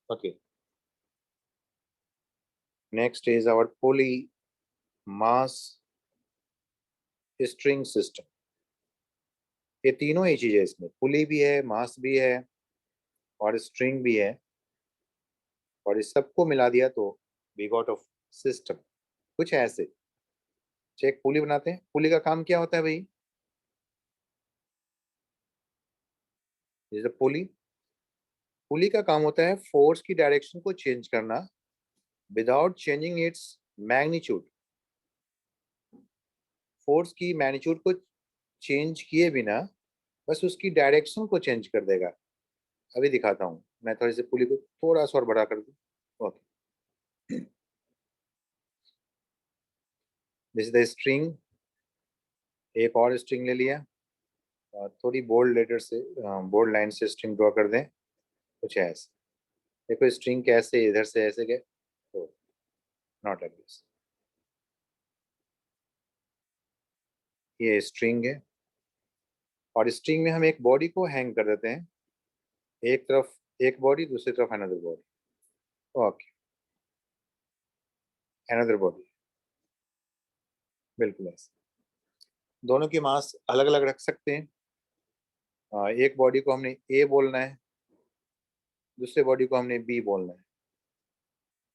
Okay. Next is our pulley mass string system. ये तीनों ही चीजें इसमें, पुली भी है, मास भी है और स्ट्रिंग भी है, और इस सबको मिला दिया तो वी गॉट ऑफ सिस्टम। कुछ ऐसे चेक पुली बनाते हैं। पुली का काम क्या होता है भाई? जैसे पुली, पुली का काम होता है फोर्स की डायरेक्शन को चेंज करना without changing its magnitude. Force की मैग्नीट्यूड को चेंज किए बिना बस उसकी डायरेक्शन को चेंज कर देगा। अभी दिखाता हूँ, मैं थोड़ी सी पुली को थोड़ा सा और बड़ा कर दूँ। Okay, this is the string. एक और स्ट्रिंग ले लिया, थोड़ी बोल्ड लेटर से, बोल्ड लाइन से स्ट्रिंग ड्रॉ कर दें। कुछ ऐसे देखो, स्ट्रिंग कैसे इधर से ऐसे गए, तो नॉट लाइक दिस। ये स्ट्रिंग है, और स्ट्रिंग में हम एक बॉडी को हैंग कर देते हैं, एक तरफ एक बॉडी, दूसरी तरफ another body. Okay, another body, बिल्कुल ऐसे। दोनों की मास अलग अलग रख सकते हैं। एक बॉडी को हमने ए बोलना है, दूसरे बॉडी को हमने बी बोलना है।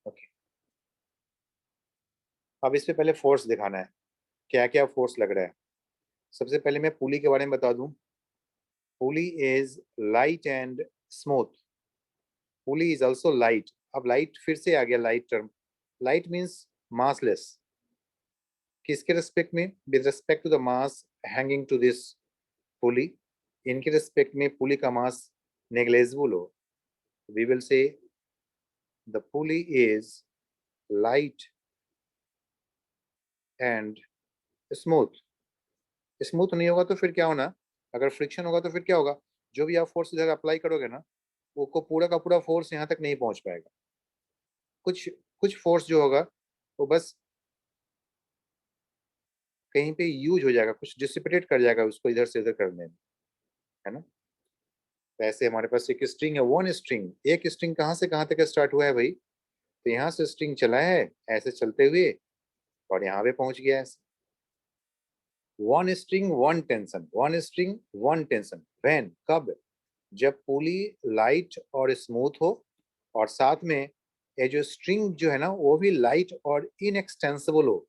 ओके, अब इस पे पहले फोर्स दिखाना है, क्या क्या फोर्स लग रहा है। सबसे पहले मैं पुली के बारे में बता दूं। Pulley is light and smooth. Pulley is also light. अब लाइट फिर से आ गया, light term. Light means massless. किसके रेस्पेक्ट में? With respect to the mass hanging to this pulley. इनके रेस्पेक्ट में पुली का मास नेग्लेजिबल हो, we will say the pulley is light and smooth. Smooth नहीं होगा तो फिर क्या होना? अगर फ्रिक्शन होगा तो फिर क्या होगा? जो भी आप फोर्स इधर अप्लाई करोगे ना, वो पूरा का पूरा फोर्स यहाँ तक नहीं पहुंच पाएगा। कुछ कुछ फोर्स जो होगा वो बस कहीं पे यूज हो जाएगा, कुछ डिसिपेटेट कर जाएगा उसको इधर से इधर करने में, है ना। वैसे हमारे पास एक स्ट्रिंग है, वन स्ट्रिंग। एक स्ट्रिंग कहाँ से कहाँ तक स्टार्ट हुआ है भाई? तो यहाँ से स्ट्रिंग चला है ऐसे चलते हुए, और यहाँ पे पहुंच गया है। One string one tension, one string one tension. When, कब? जब पुली लाइट और स्मूथ हो, और साथ में ये जो स्ट्रिंग जो है ना वो भी लाइट और इनएक्सटेंसिबल हो।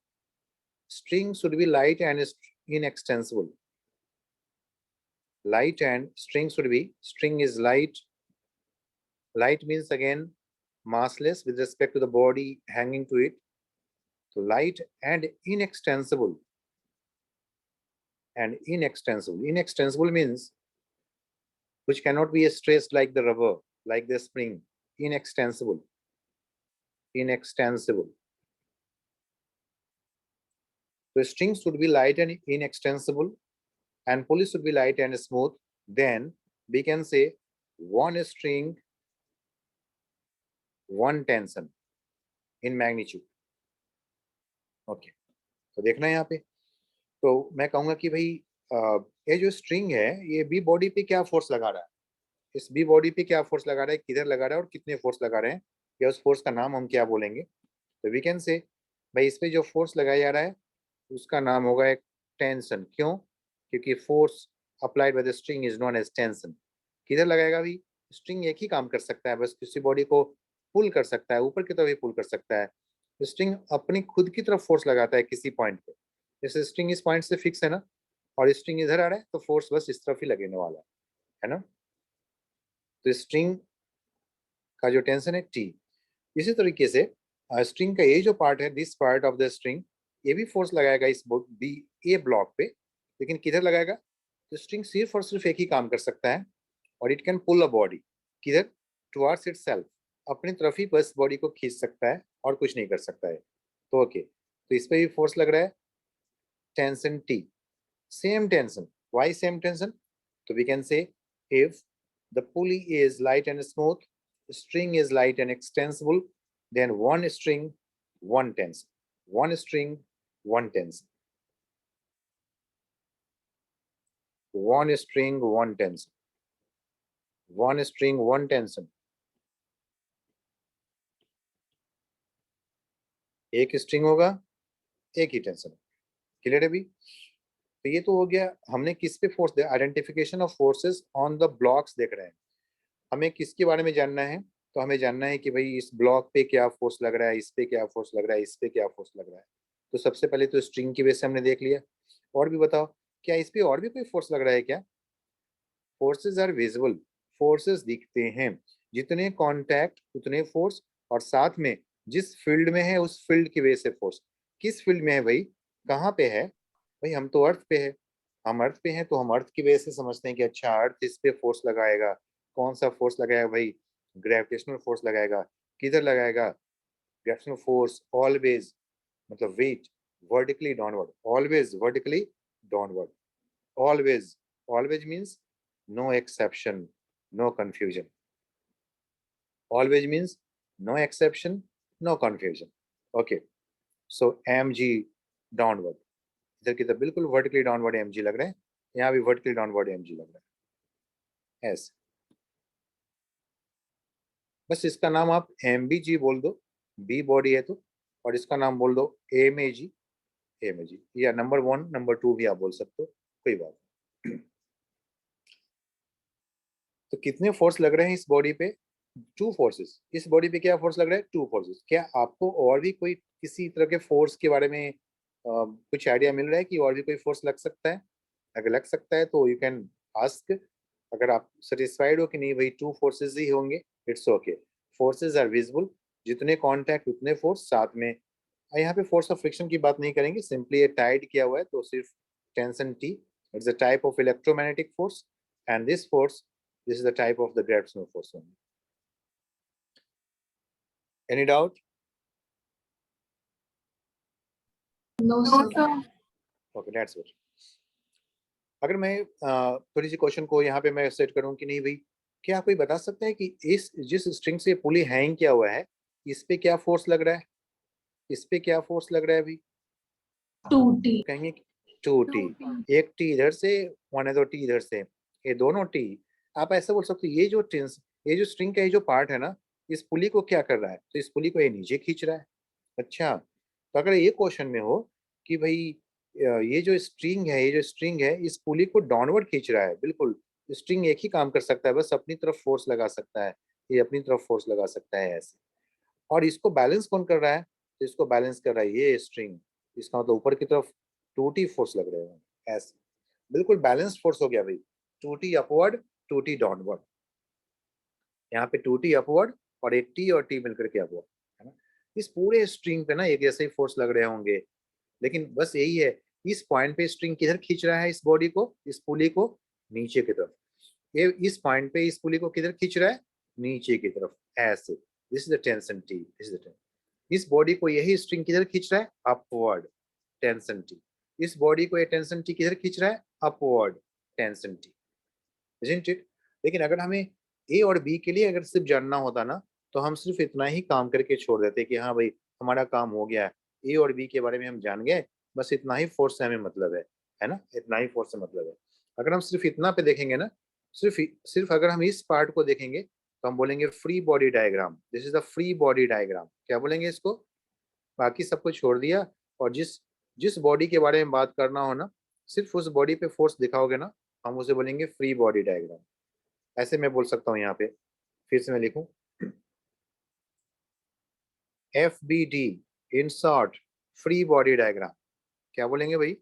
String should be light and inextensible. Light and string should be, string is light. Light means again massless with respect to the body hanging to it. So light and inextensible. And inextensible. Inextensible means which cannot be stressed like the rubber, like the spring. Inextensible. Inextensible. So strings should be light and inextensible, and pulley should be light and smooth. Then we can say one string, one tension in magnitude. Okay, तो देखना है यहाँ पे। तो मैं कहूंगा कि भाई ये जो स्ट्रिंग है ये बी बॉडी पे क्या फोर्स लगा रहा है, इस बी बॉडी पे क्या फोर्स लगा रहा है, किधर लगा रहा है और कितने फोर्स लगा रहे हैं, या उस फोर्स का नाम हम क्या बोलेंगे। तो वी कैन से भाई इस पे जो फोर्स लगाया जा रहा है उसका नाम होगा एक टेंशन। क्यों? क्योंकि force applied by the string is known as tension. किधर लगाएगा भी? स्ट्रिंग एक ही काम कर सकता है, बस किसी बॉडी को पुल कर सकता है, ऊपर की तरफ भी पुल कर सकता है। स्ट्रिंग अपनी खुद की तरफ फोर्स लगाता है किसी पॉइंट पे। जैसे स्ट्रिंग इस पॉइंट से फिक्स है ना, और स्ट्रिंग इधर आ रहा है तो फोर्स बस इस तरफ ही लगने वाला है ना। तो स्ट्रिंग का जो टेंशन है टी। इसी तरीके से स्ट्रिंग का ये जो पार्ट है, this part of the string, ये भी फोर्स लगाएगा इस बी ए ब्लॉक पे, लेकिन किधर लगाएगा? तो स्ट्रिंग सिर्फ और सिर्फ एक ही काम कर सकता है, और it can pull a body. किधर? टुवर्ड्स इटसेल्फ, अपनी तरफ ही बस बॉडी को खींच सकता है और कुछ नहीं कर सकता है। तो ओके, तो इस पे भी फोर्स लग रहा है, tension T. Same tension, why same tension? So we can say if the pulley is light and smooth, string is light and extensible, then one string, one tension. One string, one tension. One string, one tension. One string, one tension. एक string होगा, एक ही tension. Clear है भी? तो ये तो हो गया, हमने किस पे force, identification of forces on the blocks देख रहे हैं। हमें किसके बारे में जानना है? तो हमें जानना है कि भाई इस ब्लॉक पे क्या फोर्स लग रहा है, इस पे क्या फोर्स लग रहा है, इस पे क्या फोर्स लग रहा है। तो सबसे पहले तो स्ट्रिंग की बेस से हमने देख लिया। और भी बताओ, क्या इस पे और भी कोई फोर्स लग रहा है क्या? फोर्सेस आर विजिबल, फोर्सेस दिखते हैं, जितने कांटेक्ट उतने फोर्स, और साथ में जिस फील्ड में है उस फील्ड की वजह से फोर्स। किस फील्ड में है भाई, कहाँ पे है? भाई हम तो अर्थ पे है, हम अर्थ पे हैं तो हम अर्थ की वजह से समझते हैं कि अच्छा अर्थ इस पे फोर्स लगाएगा। कौन सा फोर्स लगाएगा भाई? ग्रेविटेशनल फोर्स लगाएगा। किधर लगाएगा? ग्रेविटेशनल फोर्स ऑलवेज, मतलब weight, vertically downward, always vertically downward, always, always means no exception, no confusion. Always means no exception, no confusion. Okay, so mg downward, इधर की तरफ बिल्कुल वर्टिकली डाउनवर्ड mg लग रहे हैं, यहाँ भी वर्टिकली डाउनवर्ड mg लग रहा है ऐसे। बस इसका नाम आप mbg बोल दो, बी बॉडी है तो, और इसका नाम बोल दो mag, mag, या नंबर 1 नंबर 2 भी आप बोल सकते हो, कोई बात नहीं। तो कितने फोर्स लग रहे हैं इस बॉडी पे? Two forces. इस बॉडी पे क्या फोर्स लग रहा है? Two forces. क्या आपको और भी कोई किसी तरह के फोर्स के बारे में कुछ आइडिया मिल रहा है कि और भी कोई फोर्स लग सकता है? अगर लग सकता है तो यू कैन आस्क। अगर आप सेटिस्फाइड हो कि नहीं भाई टू फोर्सेस ही होंगे, it's okay. Forces are visible, जितने कांटेक्ट उतने फोर्स, साथ में यहाँ पे फोर्स ऑफ फ्रिक्शन की बात नहीं करेंगे, सिंपली ये टाइड किया हुआ है तो सिर्फ tension T. It's a type of electromagnetic force, and this force, this is the type of the gravitational force only. Any doubt? No, sir. Okay, that's it. अगर मैं थोड़ी सी क्वेश्चन को यहाँ पे मैं सेट करूँ कि नहीं भाई, क्या कोई बता सकता है कि इस जिस स्ट्रिंग से पुली हैंग किया हुआ है, इस पे क्या फोर्स लग रहा है? इस पे क्या फोर्स लग रहा है अभी? 2T. तो कहेंगे 2T। एक टी इधर से, वन है दो टी इधर से, ये दोनों टी। आप ऐसा बोल सकते हो ये जो स्ट्रिंग का ये जो पार्ट है ना, इस पुली को क्या कर रहा है? तो इस पुली को ये नीचे खींच रहा है। अच्छा, तो अगर ये क्वेश्चन में हो कि भाई ये जो स्ट्रिंग है, इस पुली को डाउनवर्ड खींच रहा है, बिल्कुल स्ट्रिंग एक ही काम कर सकता है, बस अपनी तरफ फोर्स लगा सकता है, ये अपनी तरफ फोर्स लगा सकता है ऐसे। और इसको बैलेंस कौन कर रहा है? तो इसको बैलेंस कर रहा है ये स्ट्रिंग। इसका मतलब ऊपर की तरफ 2T फोर्स लग रहे हैं ऐसे, बिल्कुल बैलेंस फोर्स हो गया भाई। 2T अपवर्ड, 2T डाउनवर्ड, यहाँ पे 2T अपवर्ड और एक टी और टी मिलकर के अपवर्ड, है ना। इस पूरे स्ट्रिंग पे ना एक जैसे ही फोर्स लग रहे होंगे, लेकिन बस यही है, इस पॉइंट पे स्ट्रिंग किधर खींच रहा है इस बॉडी को, इस पुली को? नीचे की तरफ। ये इस पॉइंट पे इस पुली को किधर खींच रहा है? नीचे की तरफ ऐसे। This is the tension T, this is the tension. इस बॉडी को यही स्ट्रिंग किधर खींच रहा है? Upward, tension T. इस बॉडी को ये टेंशन टी किधर खींच रहा है? Upward, tension T, isn't it? लेकिन अगर हमें ए और बी के लिए अगर सिर्फ जानना होता ना, तो हम सिर्फ इतना ही काम करके छोड़ देते कि हाँ भाई हमारा काम हो गया, ए और बी के बारे में हम जान गए, बस इतना ही फोर्स से हमें मतलब है ना, इतना ही फोर्स से मतलब है। अगर हम सिर्फ इतना पे देखेंगे ना, सिर्फ सिर्फ अगर हम इस पार्ट को देखेंगे तो हम बोलेंगे free body diagram, this is the free body diagram, क्या बोलेंगे इसको? बाकी सबको छोड़ दिया, और जिस जिस बॉडी के बारे में बात करना हो ना, सिर्फ उस बॉडी पे फोर्स दिखाओगे ना, हम उसे बोलेंगे फ्री बॉडी डायग्राम। ऐसे मैं बोल सकता हूँ यहाँ पे, फिर से मैं लिखूं, FBD, in short free body diagram. क्या बोलेंगे भाई?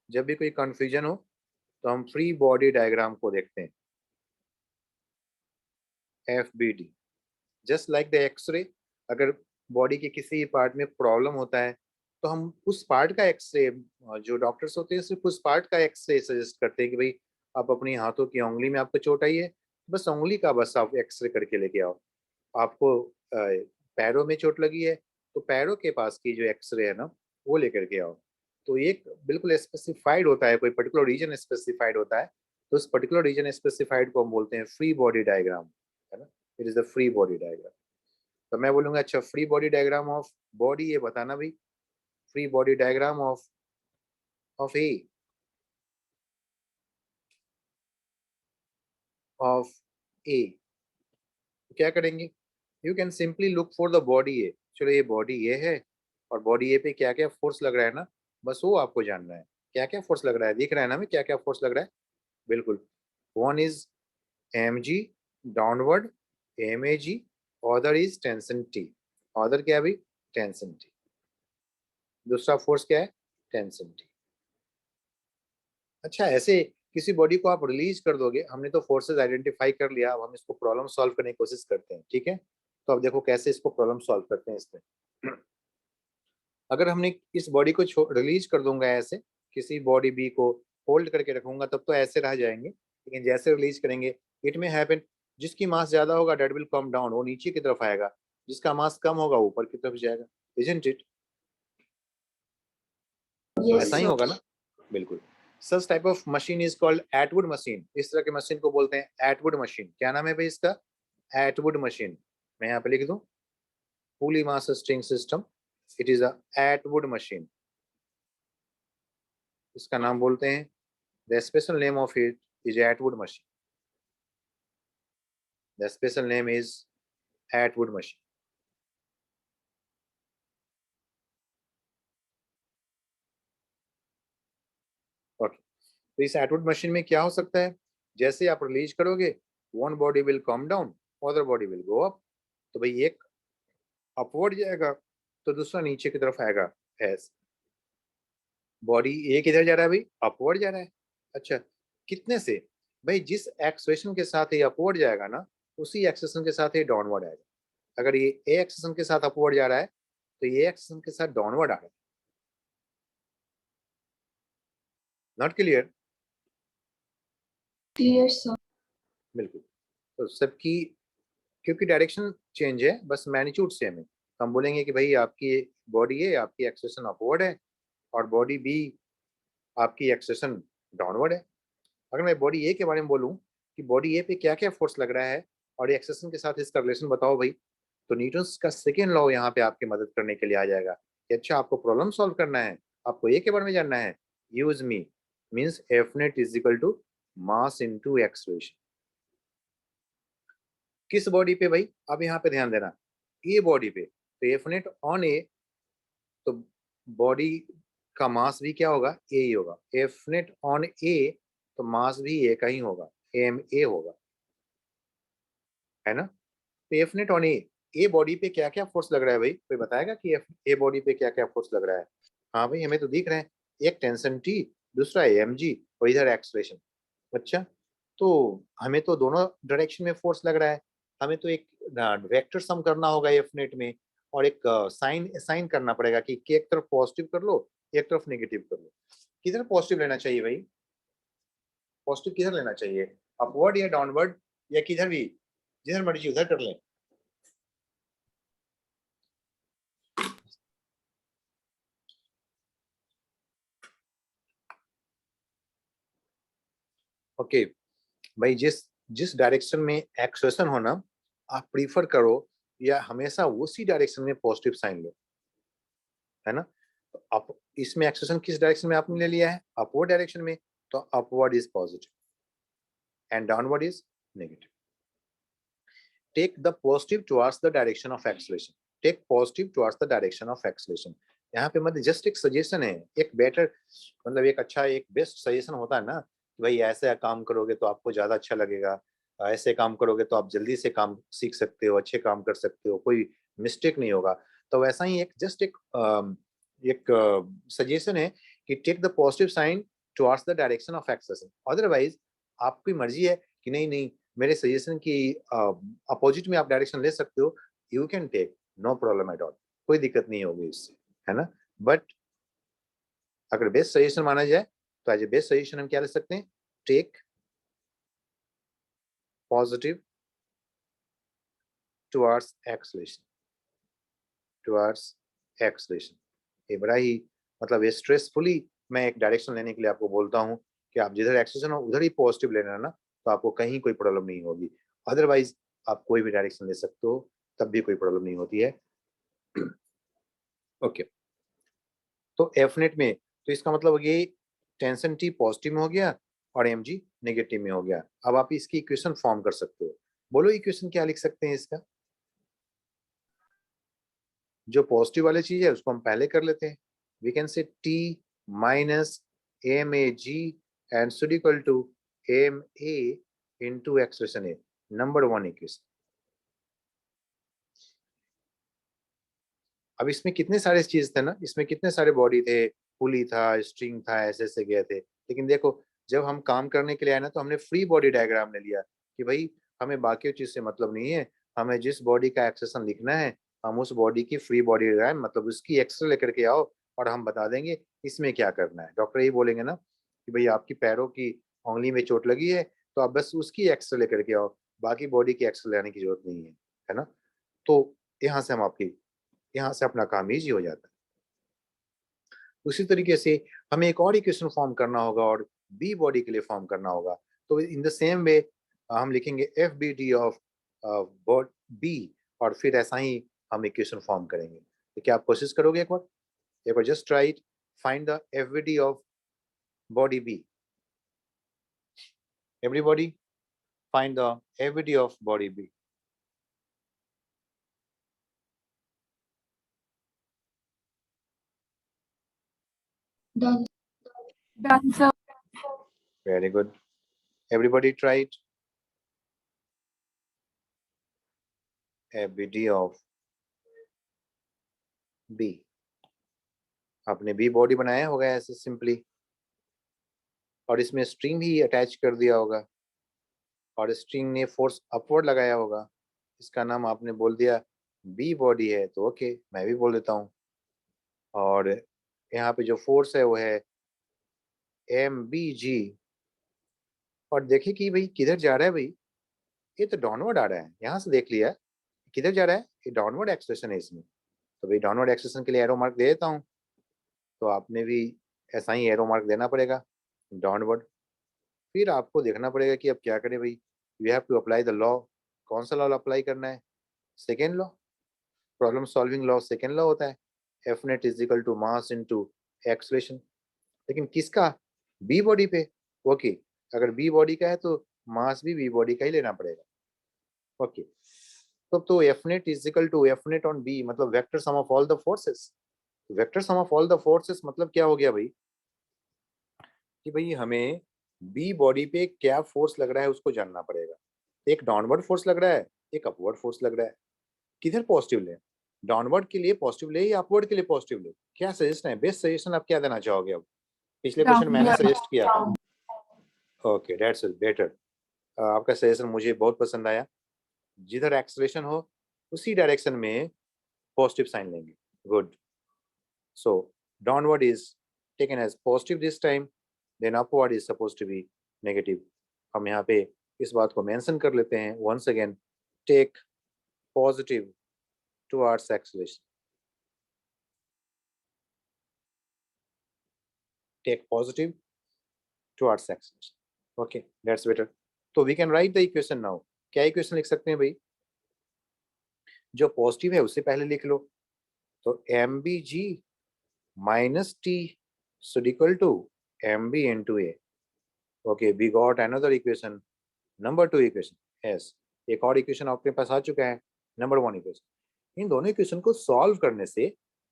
जब भी कोई कंफ्यूजन हो तो हम फ्री बॉडी डायग्राम को देखते हैं, FBD। Just like the X ray, अगर बॉडी के किसी पार्ट में प्रॉब्लम होता है तो हम उस पार्ट का एक्सरे, जो डॉक्टर्स होते हैं सिर्फ उस पार्ट का एक्सरे सजेस्ट करते हैं कि भाई आप अपनी हाथों की उंगली में आपको चोट आई है, बस उंगली का बस आप एक्सरे करके लेके आओ। आपको पैरों में चोट लगी है तो पैरों के पास की जो एक्सरे है ना, वो लेकर के आओ। तो एक बिल्कुल स्पेसिफाइड होता है, कोई पर्टिकुलर रीजन स्पेसिफाइड होता है, तो उस पर्टिकुलर रीजन स्पेसिफाइड को हम बोलते हैं फ्री बॉडी डायग्राम, है ना। It is the free body diagram. तो मैं बोलूंगा अच्छा free body diagram of body, ये बताना भाई, free body diagram of A, of A. क्या करेंगे? You can simply look for the body A. चलो ये बॉडी ये है, और बॉडी ए पे क्या क्या फोर्स लग रहा है ना, बस वो आपको जानना है। क्या क्या फोर्स लग रहा है दिख रहा है ना हमें, क्या क्या फोर्स लग रहा है, बिल्कुल। One is mg downward, mag, other is tension t। Other क्या है भाई, टेंशन t। दूसरा फोर्स क्या है, टेंशन t। अच्छा, ऐसे किसी बॉडी को आप रिलीज कर दोगे, हमने तो फोर्सेस आइडेंटिफाई कर लिया, अब हम इसको प्रॉब्लम सॉल्व करने की कोशिश करते हैं, ठीक है। तो अब देखो कैसे इसको प्रॉब्लम सॉल्व करते हैं इसमें। अगर हमने इस बॉडी को रिलीज कर दूंगा ऐसे, किसी बॉडी बी को होल्ड करके रखूंगा तब तो ऐसे रह जाएंगे, लेकिन जैसे रिलीज करेंगे इट में हैपन, जिसकी मास ज्यादा होगा डेट विल कम डाउन, वो नीचे की तरफ आएगा, जिसका मास कम होगा ऊपर की तरफ जाएगा, इजंट इट। Yes, ऐसा ही sir. होगा ना, बिल्कुल। Such type of machine is called Atwood machine. इस तरह के मशीन को बोलते हैं एटवुड मशीन। क्या नाम है भाई इसका, एटवुड मशीन। मैं यहाँ पे लिख दूं, pulley mass string system, it is a Atwood machine, इसका नाम बोलते हैं। The special name of it is Atwood machine, the special name is Atwood machine. Okay, तो इस एटवुड मशीन में क्या हो सकता है, जैसे आप रिलीज करोगे one body will come down, other body will go up. तो भाई एक अपवर्ड जाएगा तो दूसरा नीचे की तरफ आएगा, ऐसे। बॉडी ए किधर जा रहा है भाई, अपवर्ड जा रहा है। अच्छा, कितने से, भाई जिस एक्सेलरेशन के साथ ये अपवर्ड जाएगा ना, उसी एक्सेलरेशन के साथ ये डाउनवर्ड आएगा। अगर ये ए एक्सेलरेशन के साथ अपवर्ड जा रहा है तो ये एक्सेलरेशन के साथ डाउनवर्ड आ रहा है। Not clear, Clear, sir. बिल्कुल। तो सबकी, क्योंकि डायरेक्शन चेंज है, बस मैग्नीट्यूड सेम है। हम बोलेंगे कि भाई आपकी बॉडी ए, आपकी एक्सेलरेशन अपवर्ड है, और बॉडी बी आपकी एक्सेलरेशन डाउनवर्ड है। अगर मैं बॉडी ए के बारे में बोलूं कि बॉडी ए पे क्या क्या फोर्स लग रहा है और एक्सेलरेशन के साथ इसका रिलेशन बताओ भाई, तो न्यूटन्स का सेकेंड लॉ यहाँ पे आपकी मदद करने के लिए आ जाएगा कि अच्छा आपको प्रॉब्लम सॉल्व करना है, आपको ए के बारे में जानना है, use me means F net is equal to mass into acceleration. किस बॉडी पे भाई, अब यहाँ पे ध्यान देना, ए बॉडी पे, तो एफ नेट ऑन ए, तो बॉडी का मास भी क्या होगा, ए ही होगा। एफ नेट ऑन ए, तो मास भी ए का ही होगा, एम ए होगा, है ना। तो F net on A, a body पे क्या क्या फोर्स लग रहा है भाई, कोई बताएगा कि एफ ए बॉडी पे क्या क्या फोर्स लग रहा है। हाँ भाई हमें तो दिख रहे हैं, एक टेंशन टी, दूसरा एम जी, और इधर एक्सलेशन। अच्छा, तो हमें तो दोनों डायरेक्शन में फोर्स लग रहा है, हमें तो एक वेक्टर सम करना होगा एफ नेट में, और एक साइन असाइन करना पड़ेगा कि एक तरफ पॉजिटिव कर लो, एक तरफ नेगेटिव कर लो। किधर पॉजिटिव लेना चाहिए भाई, पॉजिटिव किधर लेना चाहिए, अपवर्ड या डाउनवर्ड, या किधर भी, जिधर मर्जी उधर कर लें। ओके भाई, जिस जिस डायरेक्शन में एक्सेलरेशन होना आप प्रीफर करो, या हमेशा उसी डायरेक्शन में पॉजिटिव साइन लो, है ना। तो आप इसमें एक्सेलरेशन किस डायरेक्शन में आपने ले लिया है, अपवर्ड डायरेक्शन में, तो upward is positive and downward is negative. Take the positive towards the direction of acceleration, take positive towards the direction of acceleration. यहाँ पे मतलब जस्ट एक सजेशन है, एक बेटर, मतलब एक अच्छा, एक बेस्ट सजेशन होता है ना कि भाई ऐसे काम करोगे तो आपको ज्यादा अच्छा लगेगा, ऐसे काम करोगे तो आप जल्दी से काम सीख सकते हो, अच्छे काम कर सकते हो, कोई मिस्टेक नहीं होगा। तो वैसा ही एक जस्ट एक सजेशन है कि take the positive sign towards the direction of acceleration. Otherwise आपकी मर्जी है कि नहीं नहीं, मेरे सजेशन की अपोजिट में आप डायरेक्शन ले सकते हो, you can take, no problem at all, कोई दिक्कत नहीं होगी इससे, है ना। बट अगर बेस्ट सजेशन माना जाए तो एज ए बेस्ट सजेशन हम क्या ले सकते हैं, take positive towards acceleration, towards acceleration. ये बड़ा ही मतलब ये स्ट्रेसफुली मैं एक डायरेक्शन लेने के लिए आपको बोलता हूँ कि आप जिधर एक्सेलरेशन हो उधर ही पॉजिटिव लेना है ना, तो आपको कहीं कोई प्रॉब्लम नहीं होगी। अदरवाइज आप कोई भी डायरेक्शन ले सकते हो, तब भी कोई प्रॉब्लम नहीं होती है। ओके, तो एफ नेट में, तो इसका मतलब ये टेंशन टी पॉजिटिव में हो गया और एम जी नेगेटिव में हो गया। अब आप इसकी इक्वेशन फॉर्म कर सकते हो, बोलो इक्वेशन क्या लिख सकते हैं इसका, जो पॉजिटिव वाली चीज है उसको हम पहले कर लेते हैं. We can say t minus M A G and should equal to M A into expression A, number 1 equation. अब इसमें कितने सारे चीज थे ना, इसमें कितने सारे बॉडी थे, पुली था, स्ट्रिंग था, ऐसे ऐसे गए थे. लेकिन देखो जब हम काम करने के लिए आए ना तो हमने फ्री बॉडी डायग्राम ले लिया कि भाई हमें बाकी चीज से मतलब नहीं है, हमें जिस बॉडी का एक्सेशन लिखना है हम उस बॉडी की फ्री बॉडी डायग्राम मतलब उसकी एक्सरे लेकर के आओ और हम बता देंगे इसमें क्या करना है. डॉक्टर यही बोलेंगे ना कि भाई आपकी पैरों की उंगली में चोट लगी है तो आप बस उसकी एक्सरे लेकर के आओ, बाकी बॉडी की एक्सरे लेने की जरूरत नहीं है ना. तो यहाँ से हम आपकी यहाँ से अपना काम ईजी हो जाता है. उसी तरीके से हमें एक और इक्वेशन फॉर्म करना होगा और बी बॉडी के लिए फॉर्म करना होगा. तो इन द सेम वे हम लिखेंगे F B D of B और फिर ऐसा ही हम इक्वेशन फॉर्म करेंगे. तो क्या आप कोशिश करोगे एक बार just try find the F B D of body B. Everybody find the F B D of body B. Done. Done, sir. Very good. Everybody try it. FBD of B. आपने B body बनाया होगा ऐसे simply और इसमें string भी attach कर दिया होगा और स्ट्रिंग ने फोर्स अपवर्ड लगाया होगा. इसका नाम आपने बोल दिया बी बॉडी है तो ओके मैं भी बोल देता हूँ. और यहाँ पे जो फोर्स है वो है एम बी जी. और देखिए कि भाई किधर जा रहा है भाई, ये तो डाउनवर्ड आ रहा है. यहाँ से देख लिया किधर जा रहा है, ये डाउनवर्ड एक्सप्रेशन है इसमें. तो भाई डाउनवर्ड एक्सप्रेशन के लिए एरो मार्क दे देता हूँ. तो आपने भी ऐसा ही एरो मार्क देना पड़ेगा डाउनवर्ड. फिर आपको देखना पड़ेगा कि अब क्या करें भाई. You have to apply the law. कौन सा लॉ अप्लाई करना है, second law, problem solving law second law होता है F net is equal to mass into acceleration. लेकिन किसका, बी बॉडी पे. ओके अगर बी बॉडी का है तो मास भी बी बॉडी का ही लेना पड़ेगा. ओके तो F net is equal to F net on B मतलब vector sum of all the forces. Vector sum of all the forces मतलब क्या हो गया भाई कि भाई हमें बी बॉडी पे क्या फोर्स लग रहा है उसको जानना पड़ेगा. एक डाउनवर्ड फोर्स लग रहा है, एक अपवर्ड फोर्स लग रहा है. किधर पॉजिटिव ले, डाउनवर्ड के लिए पॉजिटिव ले या अपवर्ड के लिए पॉजिटिव ले, क्या सजेशन है, बेस्ट सजेशन आप क्या देना चाहोगे. अब पिछले क्वेश्चन मैंने सजेस्ट किया था. Okay that's better. आपका सजेशन मुझे बहुत पसंद आया. जिधर एक्सलेशन हो उसी डायरेक्शन में पॉजिटिव साइन लेंगे. Good. So downward is taken as positive this time, then upward is suppose to be negative. हम यहाँ पे इस बात को मेंशन कर लेते हैं once again. Take positive towards acceleration. Take positive towards acceleration. Okay, that's better. So we can write the equation now. क्या इक्वेशन लिख सकते हैं भाई, जो पॉजिटिव है उससे पहले लिख लो. तो M B G minus T should equal to mb into a. Okay, we got another equation, number 2 equation. Yes, एक और इक्वेशन आपके पास आ चुका है, नंबर 1 इक्वेशन. इन दोनों इक्वेशन को सॉल्व करने से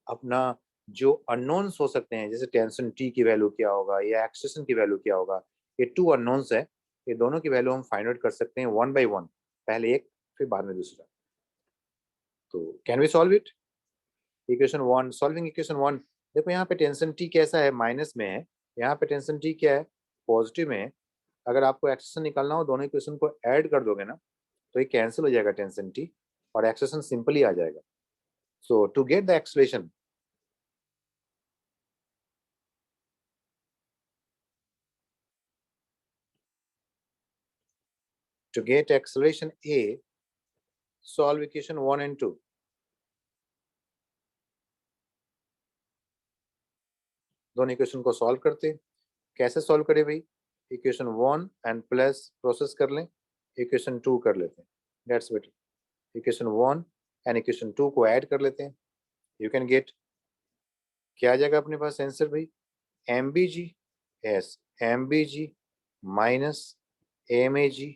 अपना जो अननोन्स हो सकते हैं जैसे टेंशन टी की वैल्यू क्या होगा या एक्सेशन की वैल्यू क्या होगा, ये 2 अननोन्स है, ये दोनों की वैल्यू हम फाइंड आउट कर सकते हैं 1 by 1. पहले एक फिर बाद में दूसरा. तो can we solve it. Equation 1, solving equation 1. देखो यहाँ पे टेंशन टी कैसा है, माइनस में है. यहाँ पे टेंशन टी क्या है, पॉजिटिव में है. अगर आपको एक्सेशन निकालना हो दोनों इक्वेशन को ऐड कर दोगे ना तो ये कैंसिल हो जाएगा टेंशन टी और एक्सेशन सिंपली आ जाएगा. So to get the acceleration, to get acceleration A, solve equation 1 and 2. दोनों इक्वेशन को सॉल्व करते हैं. कैसे सॉल्व करें भाई, इक्वेशन 1 एंड प्लस प्रोसेस कर लें, इक्वेशन 2 कर लेते हैं. That's better. Equation 1 and equation 2 को ऐड कर लेते हैं. यू कैन गेट, क्या आ जाएगा अपने पास आंसर भाई, M B G. Yes, M B G minus M A G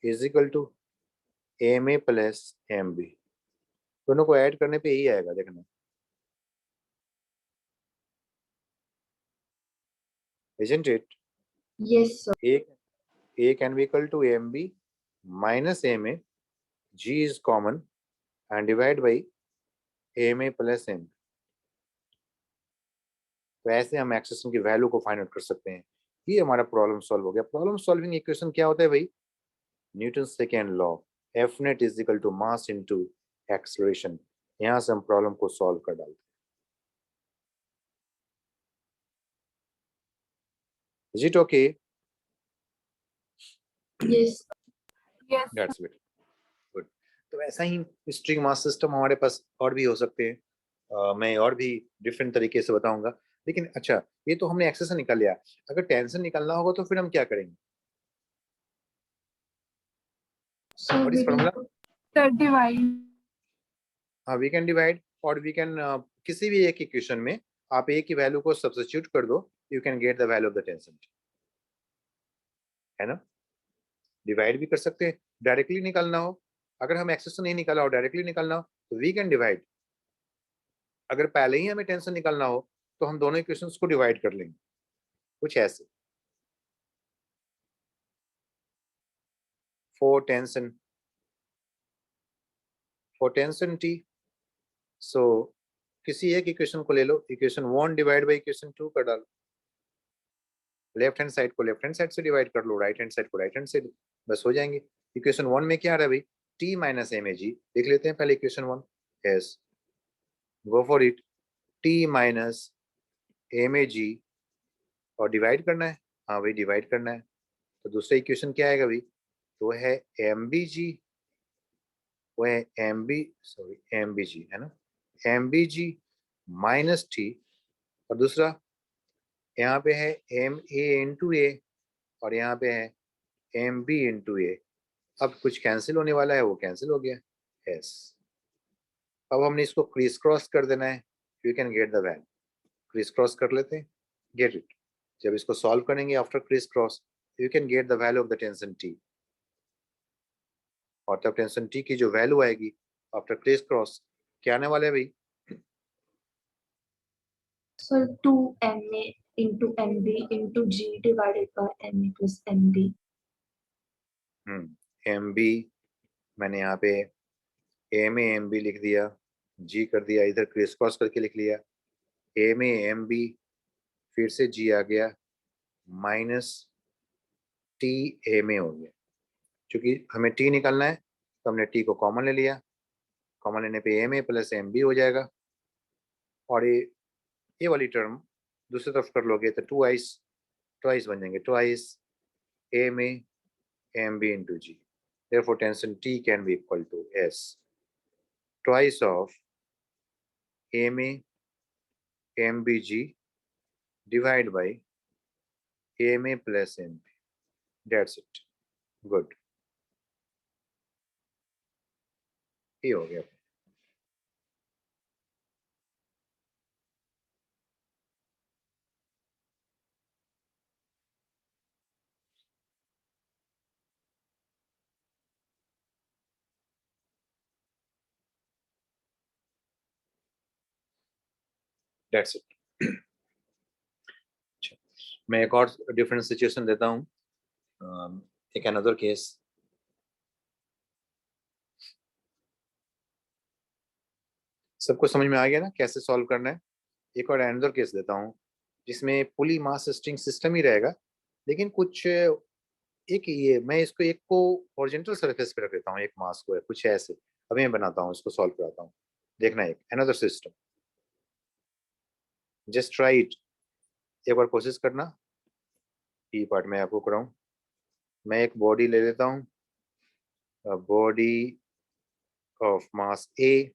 is equal to M A plus M B. दोनों को ऐड करने पे यही आएगा, देखना। Isn't it? Yes, sir. A can be equal to AMB minus AMA. G is common and divide by AMA plus M. तो ऐसे हम एक्सेशन की वैल्यू को फाइंड आउट कर सकते हैं। ये हमारा प्रॉब्लम सॉल्व हो गया। प्रॉब्लम सॉल्विंग इक्वेशन क्या होता है भाई? Newton second law, F net is equal to mass into acceleration. यहां से हम प्रॉब्लम को सॉल्व कर डालते हैं। Is it okay? Yes. Yes. That's it. Good. तो ऐसा ही स्ट्रिंग मास सिस्टम हमारे पास और भी हो सकते हैं। मैं और भी डिफरेंट तरीके से बताऊंगा। लेकिन अच्छा, ये तो हमने एक्सेशन निकाल लिया। अगर टेंशन निकालना होगा तो फिर हम क्या करेंगे? So What is we formula? Sir, divide. हाँ, वी कैन डिवाइड और वी कैन किसी भी एक इक्वेशन में आप ए की वैल्यू को सब्स्टिट्यूट कर दो, you can get the value of the tension, है ना? डिवाइड भी कर सकते हैं, डायरेक्टली निकालना हो, अगर हम एक्सेशन नहीं निकाला हो, डायरेक्टली निकालना हो तो वी कैन डिवाइड। अगर पहले ही हमें टेंशन निकालना हो तो हम दोनों इक्वेशंस को डिवाइड कर लेंगे, कुछ ऐसे। फॉर टेंशन टी, सो किसी एक इक्वेशन को ले लो, इक्वेशन 1 डिवाइड बाई इक्वेशन 2 कर डालो। लेफ्ट हैंड साइड को लेफ्ट हैंड साइड से डिवाइड कर लो, राइट हैंड साइड को राइट हैंड साइड, बस हो जाएंगे। इक्वेशन 1 में क्या आ रहा है भाई? T minus M A G. लिख लेते हैं पहले equation 1। Yes, go for it. T minus M A G, और डिवाइड करना है। हाँ भाई, डिवाइड करना है। तो दूसरा इक्वेशन क्या आएगा भाई? तो है एम बी जी, वो है M B, sorry M B G, है ना? M B G minus T, और दूसरा यहाँ पे है एम ए इंटू ए, और यहाँ पे है एम बी इंटू ए। अब कुछ कैंसिल होने वाला है, वो कैंसिल हो गया। यस, अब हमने इसको क्रिस क्रॉस कर देना है, you can get the value. Criss cross कर लेते हैं, गेट इट। जब इसको सॉल्व करेंगे after criss cross, you can get the value of the tension T, और तब टेंशन टी की जो वैल्यू आएगी आफ्टर क्रिस क्रॉस, क्या आने वाला है भाई? so 2MA into MB into G divided by MA plus MB. M B, मैंने यहाँ पे एम ए एम बी लिख दिया, जी कर दिया, इधर क्रिस क्रॉस करके लिख लिया, एम ए एम बी, फिर से जी आ गया, माइनस टी एम ए हो गया। क्योंकि हमें टी निकालना है तो हमने टी को कॉमन ले लिया, कॉमन लेने पे M A plus M B हो जाएगा, और ये वाली टर्म दूसरी तरफ कर लोगे तो ट्वाइस बन जाएंगे, twice M A M B into G. therefore tension T can be equal to S, twice of MA MBG divided by MA plus MB. That's it. Good. ये हो गया। That's it. मैं एक और डिफरेंट सिचुएशन देता हूँ, एक another case. सबको समझ में आ गया ना कैसे सॉल्व करना है? एक और अनदर केस देता हूँ जिसमें पुली मास स्ट्रिंग सिस्टम ही रहेगा, लेकिन कुछ एक ये मैं इसको एक को हॉरिजॉन्टल सरफेस पे रख देता हूँ, एक मास को है कुछ ऐसे। अब मैं बनाता हूँ, इसको सॉल्व कराता हूँ, देखना एक another system. Just try it, एक बार कोशिश करना। ई पार्ट में आपको कराऊँ, मैं एक बॉडी ले लेता हूँ, बॉडी ऑफ मास ए,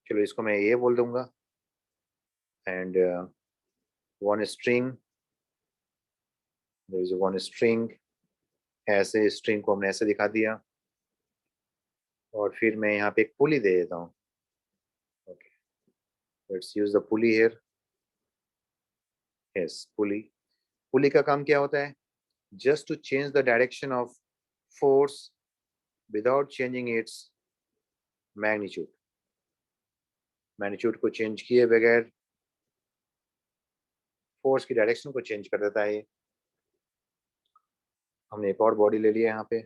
चलो इसको मैं ए बोल दूंगा, and one string, there is one string, ऐसे स्ट्रिंग को हमने ऐसे दिखा दिया, और फिर मैं यहाँ पे एक पुली दे देता हूँ। Okay, let's use the pulley here. Yes, pulley. Pulley का काम क्या होता है? Just to change the direction of force without changing its magnitude. Magnitude को चेंज किए बगैर फोर्स की डायरेक्शन को चेंज कर देता है ये। हमने एक और बॉडी ले लिया यहाँ पे,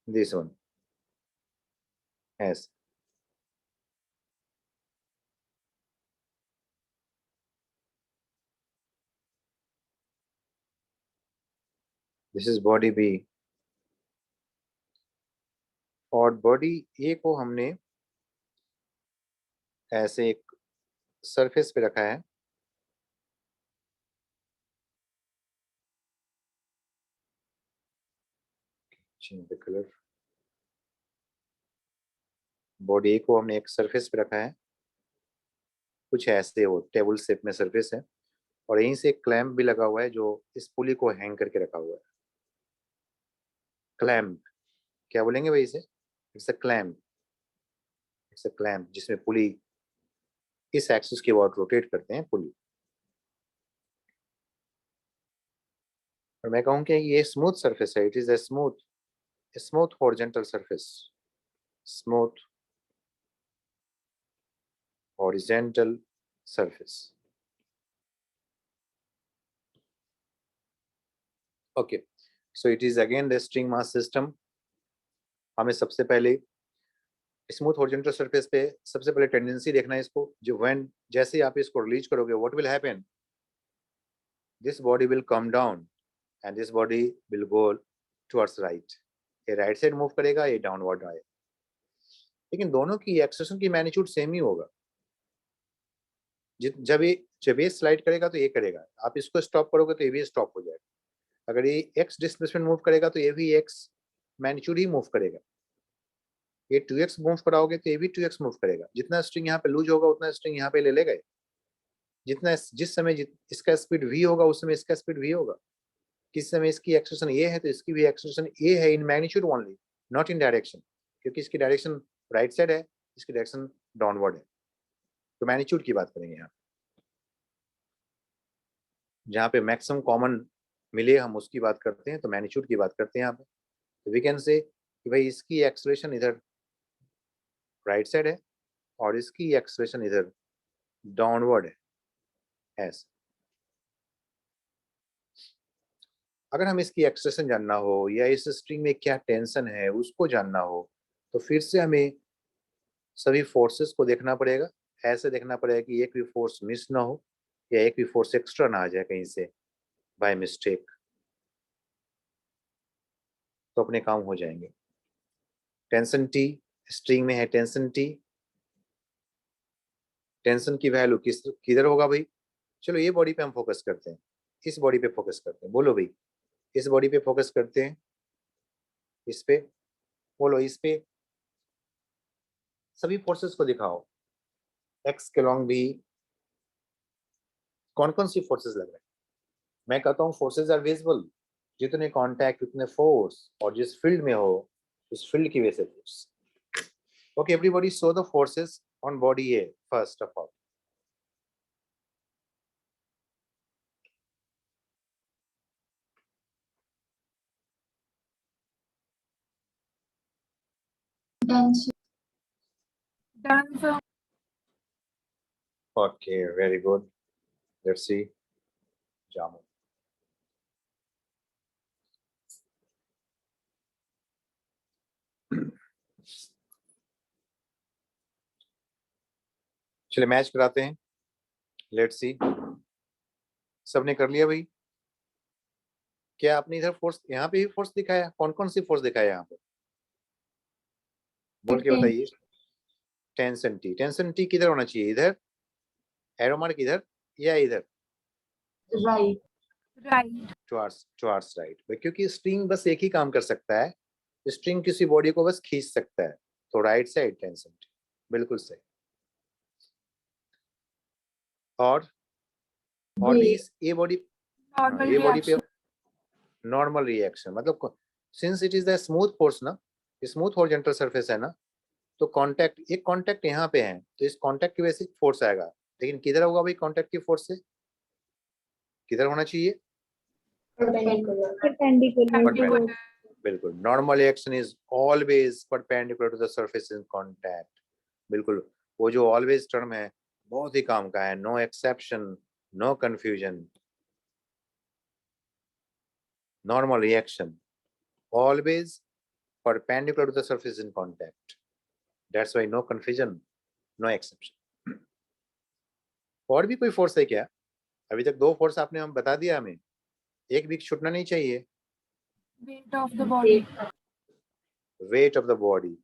दिस वन ऐसे। दिस इज बॉडी बी, और बॉडी ए को हमने ऐसे एक सरफेस पे रखा है, चेंज द कलर। बॉडी ए को हमने एक सरफेस पे रखा है, कुछ ऐसे हो टेबल शेप में सरफेस है, और यहीं से एक क्लैंप भी लगा हुआ है जो इस पुली को हैंग करके रखा हुआ है। क्लैंप क्या बोलेंगे भाई इसे? It's a clamp, it's a clamp जिसमें पुली इस एक्सिस के अबाउट रोटेट करते हैं पुली। और मैं कहूँ कि ये स्मूथ सरफेस है, it is a smooth horizontal surface, smooth horizontal surface. Okay, so it is again the string mass system. हमें सबसे पहले स्मूथ हॉरिजॉन्टल सरफेस पे सबसे पहले टेंडेंसी देखना है इसको, जो व्हेन जैसे आप इसको रिलीज करोगे what will happen, this body will come down and this body will go towards right. ये राइट साइड मूव करेगा, ये डाउनवर्ड आए, लेकिन दोनों की एक्सेलेरेशन की मैग्नीट्यूड सेम ही होगा। जब ये स्लाइड करेगा तो ये करेगा, आप इसको स्टॉप करोगे तो ये भी स्टॉप हो जाएगा। अगर ये एक्स डिस्प्लेसमेंट मूव करेगा तो ये भी एक्स मैग्नीट्यूड ही मूव करेगा। ये 2x मूव कराओगे तो ये भी 2x मूव करेगा। जितना स्ट्रिंग यहाँ पे लूज होगा उतना स्ट्रिंग यहाँ पे ले लेगा। जितना जिस समय इसका स्पीड v होगा उस समय इसका स्पीड v होगा। किस समय इसकी एक्सेलेरेशन a है तो इसकी भी एक्सेलेरेशन a है, in magnitude only, not in direction, क्योंकि इसकी डायरेक्शन राइट साइड है, इसकी डायरेक्शन डाउनवर्ड है। तो मैग्नीट्यूड की बात करेंगे यहाँ, जहाँ पे मैक्सिमम कॉमन मिले हम उसकी बात करते हैं, तो मैग्नीट्यूड की बात करते हैं यहाँ पे। तो वी कैन से कि भाई इसकी एक्सेलेरेशन इधर राइट साइड है और इसकी एक्सेलेरेशन इधर डाउनवर्ड है, ऐसे। अगर हम इसकी एक्सेलेरेशन जानना हो या इस स्ट्रिंग में क्या टेंशन है उसको जानना हो, तो फिर से हमें सभी फोर्सेस को देखना पड़ेगा। ऐसे देखना पड़ेगा कि एक भी फोर्स मिस ना हो या एक भी फोर्स एक्स्ट्रा ना आ जाए कहीं से बाय मिस्टेक, तो अपने काम हो जाएंगे। टेंशन टी, स्ट्रिंग में है टेंशन टी, टेंशन की वैल्यू किधर होगा भाई? चलो ये बॉडी पे हम फोकस करते हैं, इस बॉडी पे फोकस करते हैं। बोलो भाई, इस बॉडी पे फोकस करते हैं, इस पे बोलो, इस पे सभी फोर्सेस को दिखाओ। एक्स के लॉन्ग भी कौन कौन सी फोर्सेस लग रहे हैं? मैं कहता हूँ फोर्सेस आर विजिबल, जितने कांटेक्ट उतने फोर्स, और जिस फील्ड में हो उस फील्ड की वजह से force. Okay everybody, show the forces on body A first of all. Done, sir. Done, sir. Okay, very good. Let's see. Jamu. चलिए मैच कराते हैं। लेट्स सी, सबने कर लिया भाई? क्या आपने इधर फोर्स, यहाँ पे भी फोर्स दिखाया? कौन कौन सी फोर्स दिखाया यहाँ पे? बोल के बताइए। टेंशन टी, टेंशन टी किधर होना चाहिए? इधर एरो मार्क, इधर या इधर? Right. Right. टुवर्ड्स राइट, क्योंकि स्ट्रिंग बस एक ही काम कर सकता है, स्ट्रिंग किसी बॉडी को बस खींच सकता है, तो राइट साइड टेंशन टी, बिल्कुल सही। और भी ये बॉडी, Normal ये बॉडी पे reaction. नॉर्मल रिएक्शन, मतलब since it is the smooth force ना, स्मूथ हॉरिजॉन्टल सरफेस है ना, तो कांटेक्ट, एक कांटेक्ट यहाँ पे है तो इस कांटेक्ट की वजह से फोर्स आएगा, लेकिन किधर होगा भाई? कांटेक्ट की फोर्स से किधर होना चाहिए? Perpendicular. Perpendicular. बिल्कुल, normal reaction is always perpendicular to the surface in contact. बिल्कुल, वो जो ऑलवेज टर्म है बहुत ही काम का है, no exception, no confusion. Normal reaction always perpendicular to the surface in contact. That's why no confusion, no exception. और भी कोई फोर्स है क्या? अभी तक 2 फोर्स आपने हम बता दिया हमें, एक भी छूटना नहीं चाहिए। weight of the body, Weight of the body.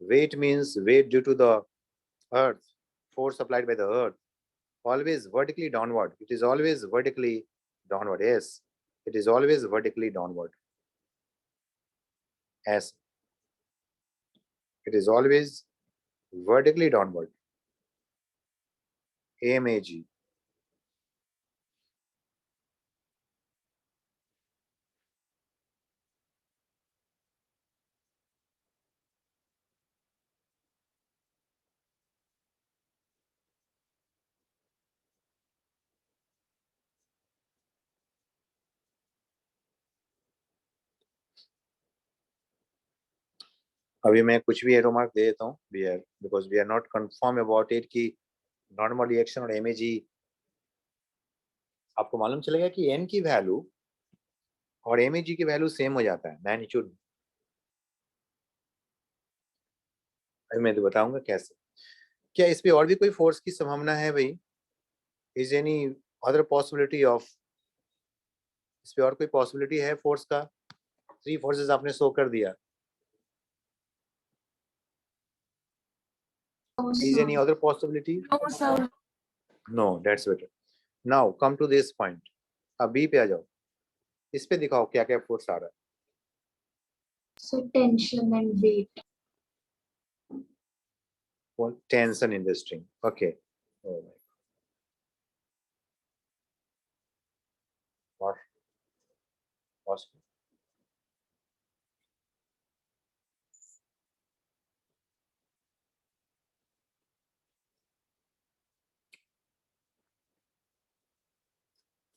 Weight means weight due to the earth, force applied by the earth, always vertically downward. It is always vertically downward. Yes, it is always vertically downward. As it is always vertically downward. MAG. अभी मैं कुछ भी arrow mark दे देता हूँ because we are not confirm about it कि normal reaction और M A G. आपको मालूम चलेगा कि एन की वैल्यू और एमएजी की वैल्यू सेम हो जाता है मैग्नीट्यूड। अभी मैं तो बताऊंगा कैसे। क्या इस पे और भी कोई फोर्स की संभावना है भाई? Is any other possibility of, इस पे और कोई पॉसिबिलिटी है फोर्स का? 3 फोर्सेस आपने शो कर दिया। Is any other possibility? no sir, No, that's better. Now come to this point. अब बी पे आ जाओ, इस पे दिखाओ क्या क्या फोर्स आ रहा है। So tension and weight. Tension in the string. Okay. Oh my God. What?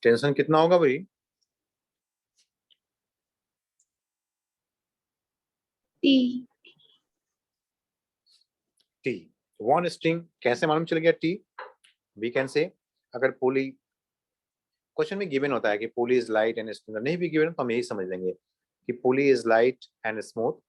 Tension कितना होगा भाई? T. T. One string कैसे मालूम चल गया T? We can say अगर पुली क्वेश्चन में गिवन होता है कि पुली इज लाइट एंड स्मूथ, नहीं भी गिवन तो हम यही समझ लेंगे कि पुली इज लाइट एंड स्मूथ